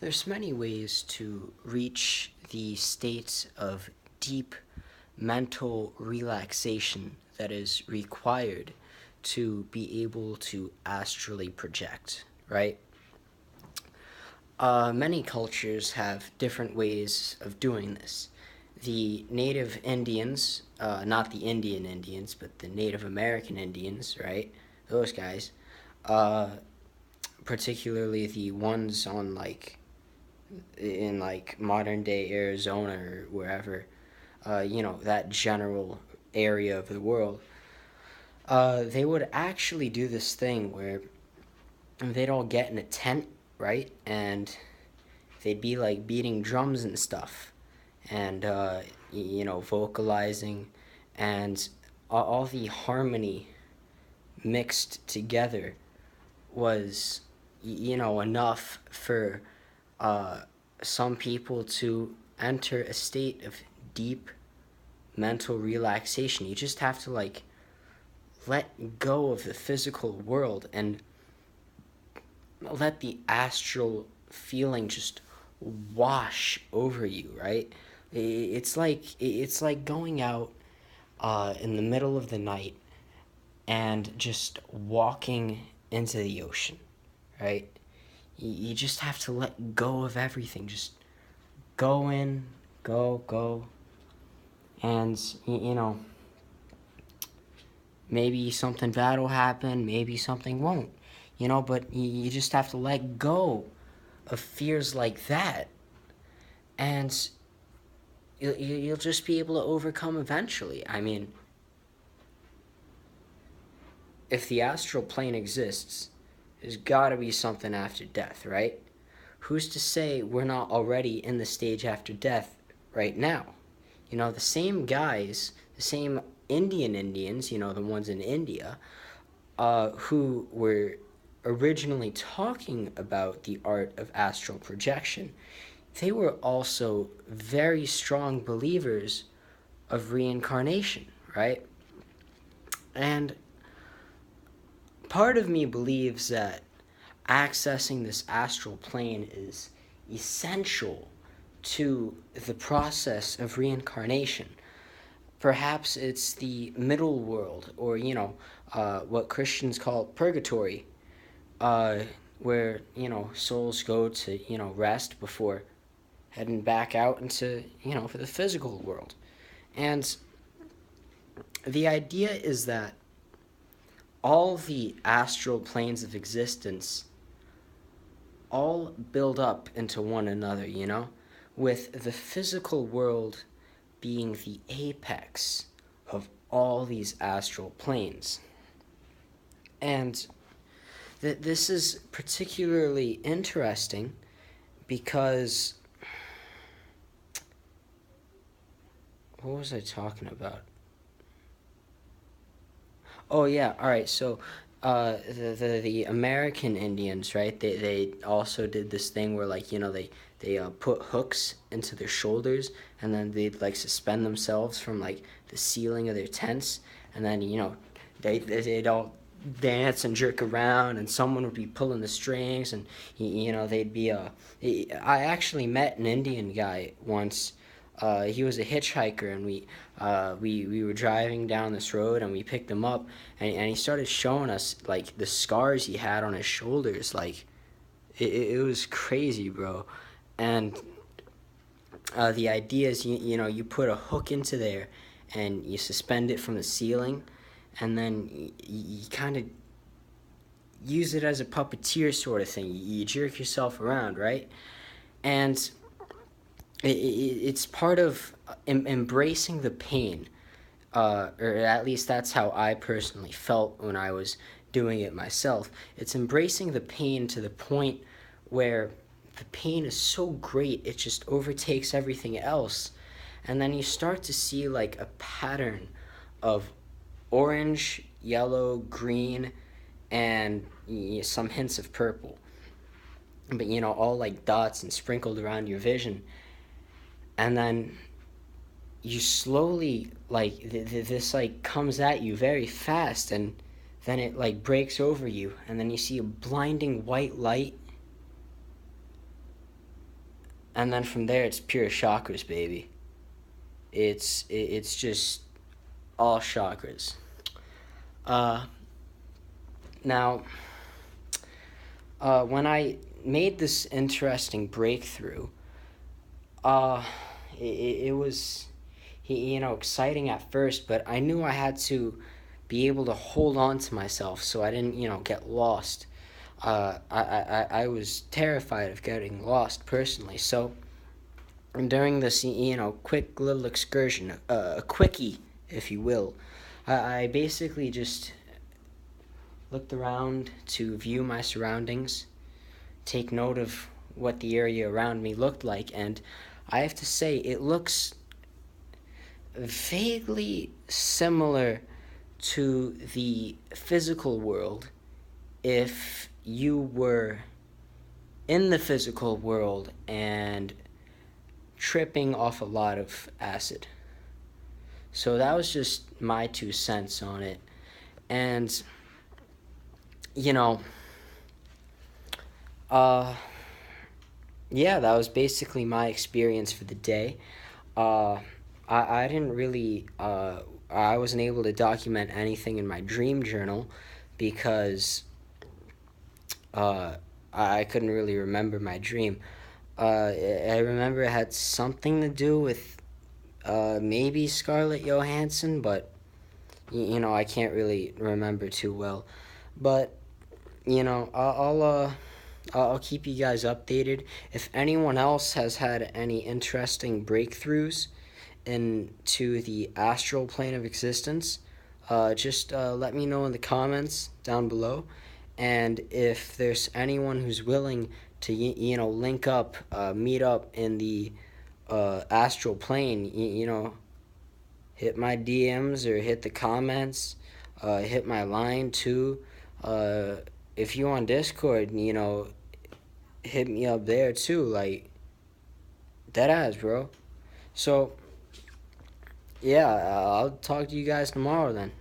There's many ways to reach the state of deep mental relaxation that is required to be able to astrally project, right? Many cultures have different ways of doing this. The native Indians, not the Indian Indians, but the Native American Indians, right? Those guys, uh, particularly the ones on in modern day Arizona or wherever, that general area of the world, they would actually do this thing where they'd all get in a tent, right? And they'd be like beating drums and stuff and, vocalizing and all the harmony mixed together was, enough for uh, some people to enter a state of deep mental relaxation. You just have to let go of the physical world and let the astral feeling just wash over you, right? It's like going out in the middle of the night and just walking into the ocean, right? You just have to let go of everything. Just go in, go, and maybe something bad will happen, maybe something won't, but you just have to let go of fears like that, and you'll just be able to overcome eventually. I mean, if the astral plane exists, there's gotta be something after death, right? Who's to say we're not already in the stage after death right now? The same guys, the same Indians, the ones in India, who were originally talking about the art of astral projection, they were also very strong believers of reincarnation, right? And part of me believes that accessing this astral plane is essential to the process of reincarnation. Perhaps it's the middle world, or what Christians call purgatory, uh, where souls go to rest before heading back out into for the physical world. And the idea is that all the astral planes of existence all build up into one another, with the physical world being the apex of all these astral planes. And this is particularly interesting because what was I talking about? Oh yeah, all right. So, the American Indians, right? They also did this thing where they put hooks into their shoulders and then they'd suspend themselves from the ceiling of their tents, and then they'd all dance and jerk around, and someone would be pulling the strings, and they'd be I actually met an Indian guy once. He was a hitchhiker, and we were driving down this road, and we picked him up, and he started showing us the scars he had on his shoulders. It was crazy, bro. And the idea is you put a hook into there, and you suspend it from the ceiling, and then you kind of use it as a puppeteer sort of thing. You jerk yourself around, right? And it's part of embracing the pain, or at least that's how I personally felt when I was doing it myself. It's embracing the pain to the point where the pain is so great it just overtakes everything else, and then you start to see a pattern of orange, yellow, green, and some hints of purple, but all dots and sprinkled around your vision. And then you slowly this comes at you very fast, and then it breaks over you, and then you see a blinding white light, and then from there it's pure chakras, baby. It's just all chakras. Uh, Now, when I made this interesting breakthrough, uh, it was, exciting at first, but I knew I had to be able to hold on to myself so I didn't, get lost. I was terrified of getting lost personally. So during this, quick little excursion, a quickie, if you will, I basically just looked around to view my surroundings, take note of what the area around me looked like, and I have to say it looks vaguely similar to the physical world if you were in the physical world and tripping off a lot of acid. So that was just my 2 cents on it. And, you know, uh, yeah, that was basically my experience for the day. Uh, I didn't really, I wasn't able to document anything in my dream journal because uh, I couldn't really remember my dream. I remember it had something to do with maybe Scarlett Johansson, but I can't really remember too well. But I'll keep you guys updated. If anyone else has had any interesting breakthroughs into the astral plane of existence, just let me know in the comments down below. And if there's anyone who's willing to link up, meet up in the astral plane, hit my DMs or hit the comments, hit my line too. Uh, if you on Discord, hit me up there too. Like, dead ass, bro. So, yeah, I'll talk to you guys tomorrow then.